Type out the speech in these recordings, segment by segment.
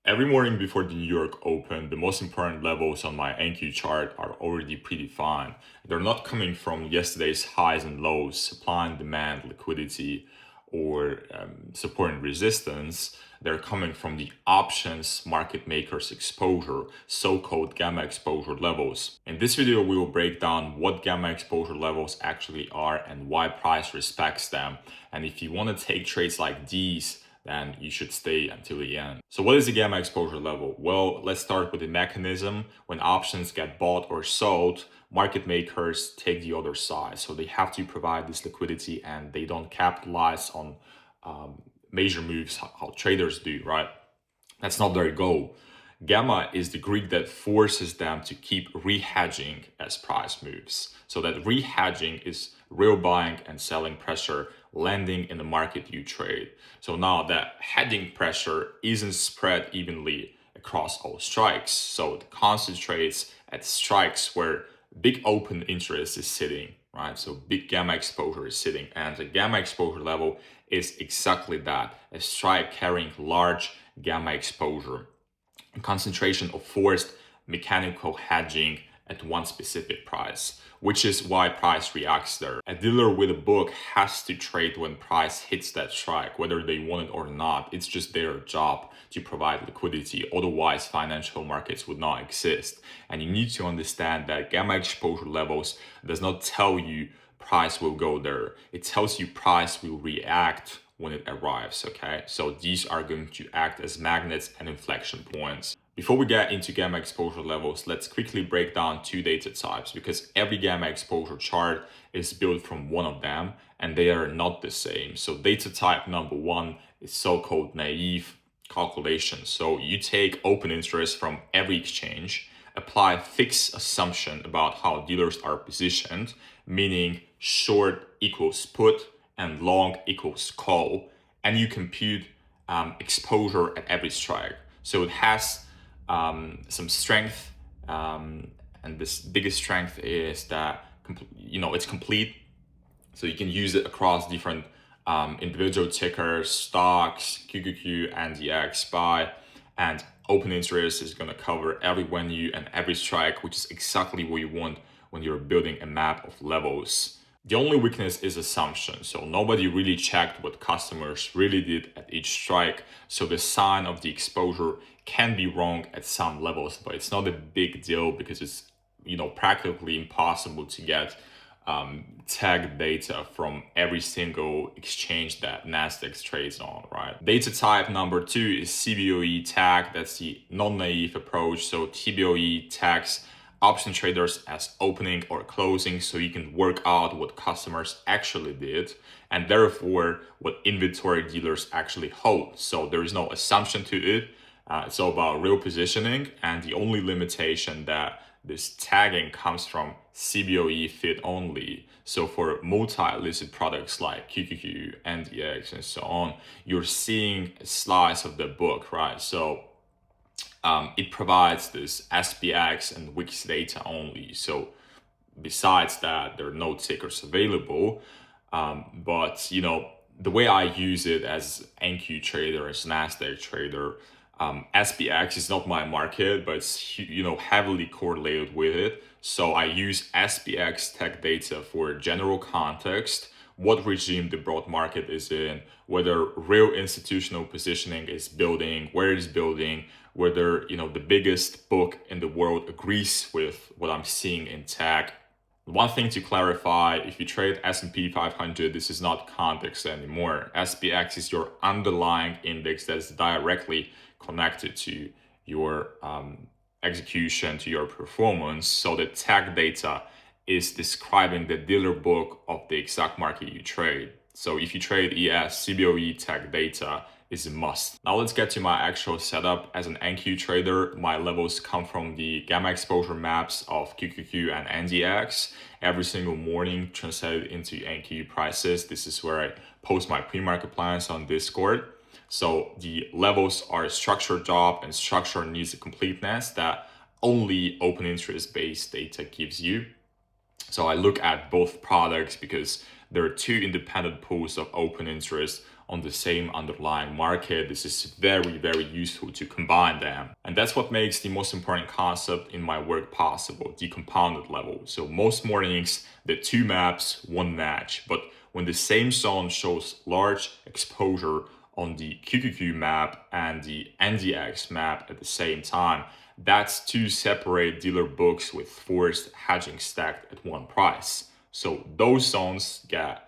Every morning before the New York Open, the most important levels on my NQ chart are already predefined. They're not coming from yesterday's highs and lows, supply and demand, liquidity, or support and resistance. They're coming from the options market makers exposure, so-called gamma exposure levels. In this video, we will break down what gamma exposure levels actually are and why price respects them. And if you want to take trades like these, then you should stay until the end. So what is the gamma exposure level? Well, let's start with the mechanism. When options get bought or sold, market makers take the other side. So they have to provide this liquidity and they don't capitalize on major moves how traders do, right? That's not their goal. Gamma is the Greek that forces them to keep rehedging as price moves. So that rehedging is real buying and selling pressure landing in the market you trade. So now that hedging pressure isn't spread evenly across all strikes. So it concentrates at strikes where big open interest is sitting, right? So big gamma exposure is sitting, and the gamma exposure level is exactly that, a strike carrying large gamma exposure, a concentration of forced mechanical hedging at one specific price, which is why price reacts there. A dealer with a book has to trade when price hits that strike, whether they want it or not. It's just their job to provide liquidity. Otherwise, financial markets would not exist. And you need to understand that gamma exposure levels does not tell you price will go there. It tells you price will react when it arrives, okay? So these are going to act as magnets and inflection points. Before we get into gamma exposure levels, let's quickly break down two data types, because every gamma exposure chart is built from one of them and they are not the same. So data type number one is so-called naive calculation. So you take open interest from every exchange, apply fixed assumption about how dealers are positioned, meaning short equals put and long equals call, and you compute exposure at every strike. So it has some strength, and this biggest strength is that it's complete. So you can use it across different individual tickers, stocks, QQQ, NDX, SPY, and open interest is going to cover every venue and every strike, which is exactly what you want when you're building a map of levels. The only weakness is assumption. So nobody really checked what customers really did at each strike. So the sign of the exposure can be wrong at some levels, but it's not a big deal because it's practically impossible to get tag data from every single exchange that Nasdaq trades on, right? Data type number two is CBOE tag. That's the non-naive approach. So CBOE tags option traders as opening or closing, so you can work out what customers actually did and therefore what inventory dealers actually hold. So there is no assumption to it. It's all about real positioning, and the only limitation that this tagging comes from CBOE fit only. So for multi-listed products like QQQ, NDX, and so on, you're seeing a slice of the book, right? So it provides this SPX and Wix data only. So besides that, there are no tickers available. But the way I use it as NQ trader, as Nasdaq trader, SPX is not my market, but it's heavily correlated with it. So I use SPX tech data for general context, what regime the broad market is in, whether real institutional positioning is building, where it's building, whether the biggest book in the world agrees with what I'm seeing in tech. One thing to clarify, if you trade S&P 500, this is not context anymore. SPX is your underlying index that is directly connected to your execution, to your performance. So the tech data is describing the dealer book of the exact market you trade. So if you trade ES, CBOE tech data is a must. Now let's get to my actual setup. As an NQ trader, my levels come from the gamma exposure maps of QQQ and NDX. Every single morning translated into NQ prices. This is where I post my pre-market plans on Discord. So the levels are a structured job, and structure needs a completeness that only open interest based data gives you. So I look at both products because there are two independent pools of open interest. on the same underlying market. This is very, very useful to combine them. And that's what makes the most important concept in my work possible, the compounded level. So most mornings, the two maps, one match. But when the same zone shows large exposure on the QQQ map and the NDX map at the same time, that's two separate dealer books with forced hedging stacked at one price. So those zones get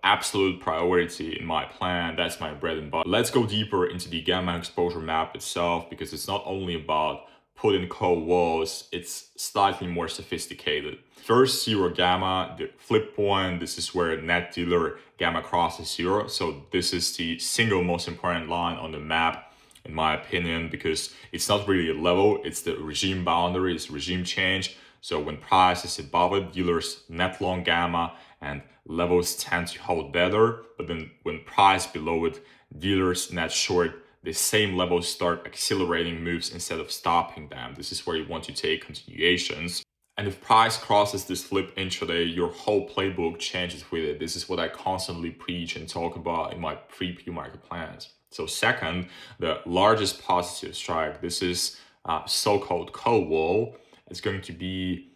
absolute priority in my plan. That's my bread and butter. Let's go deeper into the gamma exposure map itself, because it's not only about put and call walls, it's slightly more sophisticated. First, zero gamma, the flip point. This is where net dealer gamma crosses zero. So this is the single most important line on the map, in my opinion, because it's not really a level, it's the regime boundary, it's regime change. So when price is above it, dealers net long gamma and levels tend to hold better. But then when price below it, dealers net short, the same levels start accelerating moves instead of stopping them. This is where you want to take continuations. And if price crosses this flip intraday, your whole playbook changes with it. This is what I constantly preach and talk about in my pre-market plans. So second, the largest positive strike. This is so-called call wall. It's going to be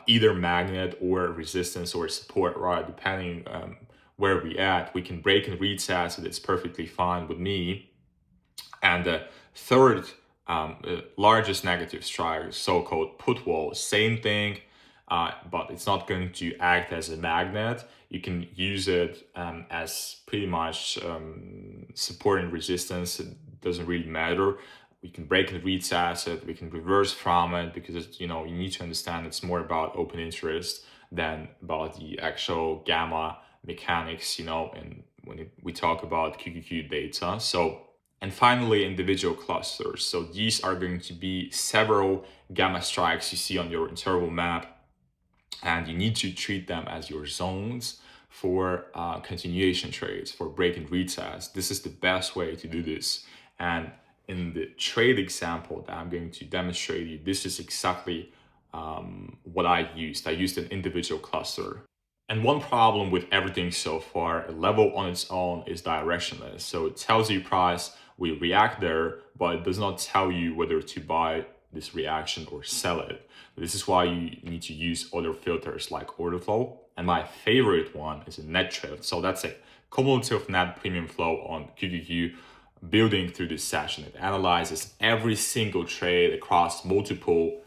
either magnet or resistance or support, right? Depending where we at. We can break and retest it. It's perfectly fine with me. And the third largest negative strike, so-called put wall, same thing, but it's not going to act as a magnet. You can use it as pretty much support and resistance. It doesn't really matter. We can break and retest it. We can reverse from it, because it's, you need to understand it's more about open interest than about the actual gamma mechanics, and when we talk about QQQ data. And finally, individual clusters. So these are going to be several gamma strikes you see on your interval map, and you need to treat them as your zones for continuation trades, for break and retest. This is the best way to do this. And in the trade example that I'm going to demonstrate you, this is exactly what I used. I used an individual cluster. And one problem with everything so far, a level on its own is directionless. So it tells you price, we react there, but it does not tell you whether to buy this reaction or sell it. This is why you need to use other filters like Orderflow. And my favorite one is a net drift. So that's a cumulative net premium flow on QQQ building through this session. It analyzes every single trade across multiple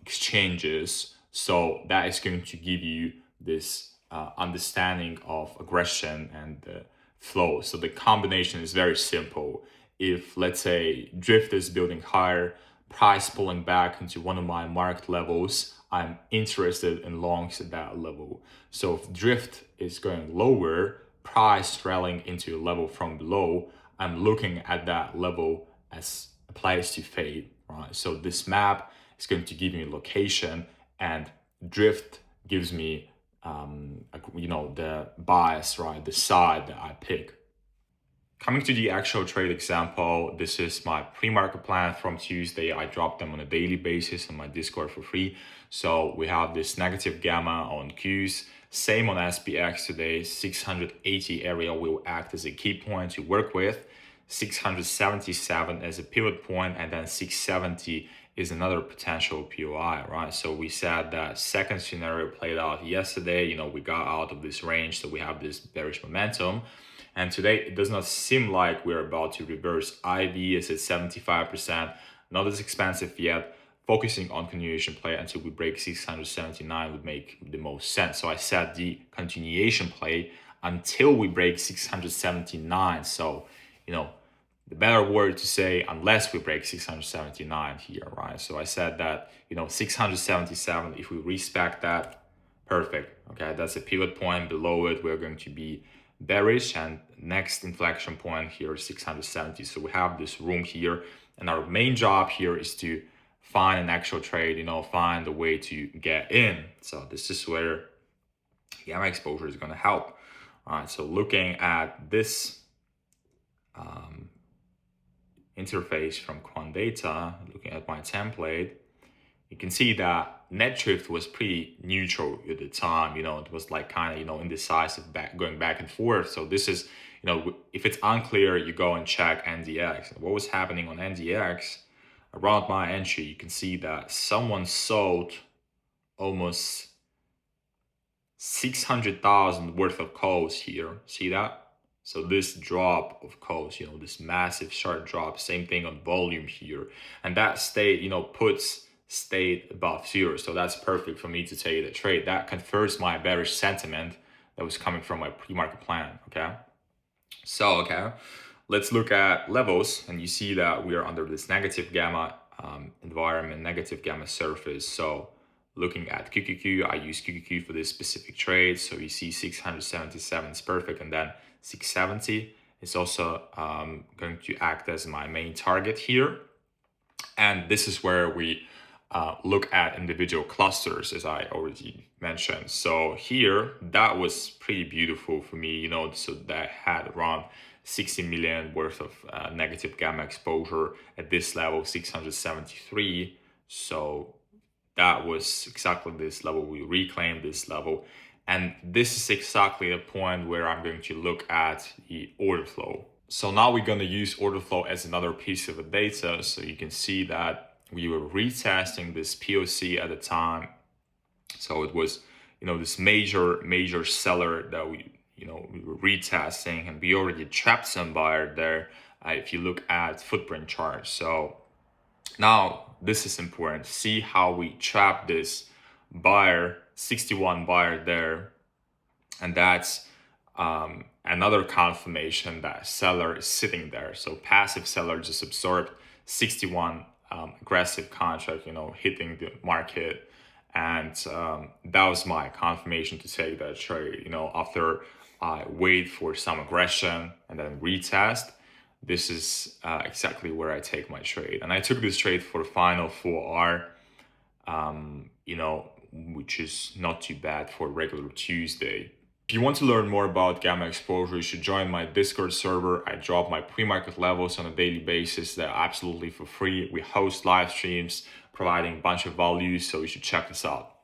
exchanges. So that is going to give you this understanding of aggression and flow. So the combination is very simple. If, let's say, drift is building higher, price pulling back into one of my market levels, I'm interested in longs at that level. So if drift is going lower, price rallying into a level from below, I'm looking at that level as a place to fade, right? So this map is going to give me a location, and drift gives me the bias, right? The side that I pick. Coming to the actual trade example, this is my pre-market plan from Tuesday. I dropped them on a daily basis on my Discord for free. So we have this negative gamma on Qs, same on SPX today. 680 area will act as a key point to work with, 677 as a pivot point, and then 670 is another potential POI, right? So we said that second scenario played out yesterday. We got out of this range, so we have this bearish momentum. And today, it does not seem like we're about to reverse. IV is at 75%, not as expensive yet. Focusing on continuation play until we break 679 would make the most sense. So I set the continuation play until we break 679. So, the better word to say, unless we break 679 here, right? So I said that, 677, if we respect that, perfect. Okay, that's a pivot point. Below it, we're going to be bearish, and next inflection point here is 670. So we have this room here, and our main job here is to find an actual trade, find a way to get in. So this is where gamma exposure is going to help. All right, so looking at this interface from quant data, looking at my template, you can see that net drift was pretty neutral at the time. It was like kind of, indecisive, going back and forth. So this is if it's unclear, you go and check NDX. What was happening on NDX around my entry? You can see that someone sold almost 600,000 worth of calls here. See that? So this drop of calls, this massive sharp drop, same thing on volume here. And that stayed, stayed above zero. So that's perfect for me to take the trade. That confirms my bearish sentiment that was coming from my pre-market plan, okay? So, okay, let's look at levels, and you see that we are under this negative gamma environment, negative gamma surface. So looking at QQQ, I use QQQ for this specific trade. So you see 677 is perfect, and then 670 is also going to act as my main target here. And this is where we look at individual clusters, as I already mentioned. So here, that was pretty beautiful for me, so that had around 60 million worth of negative gamma exposure at this level, 673. So that was exactly this level. We reclaimed this level. And this is exactly the point where I'm going to look at the order flow. So now we're going to use order flow as another piece of the data. So you can see that we were retesting this POC at the time. So it was, this major seller that we were retesting, and we already trapped some buyer there. If you look at footprint chart. So now this is important. See how we trap this buyer, 61 buyer there. And that's another confirmation that seller is sitting there. So passive seller just absorbed 61 aggressive contract, hitting the market. And that was my confirmation to take that trade. After I wait for some aggression and then retest, this is exactly where I take my trade. And I took this trade for final 4R, which is not too bad for regular Tuesday. If you want to learn more about gamma exposure, you should join my Discord server. I drop my pre-market levels on a daily basis. They're absolutely for free. We host live streams providing a bunch of value, so you should check this out.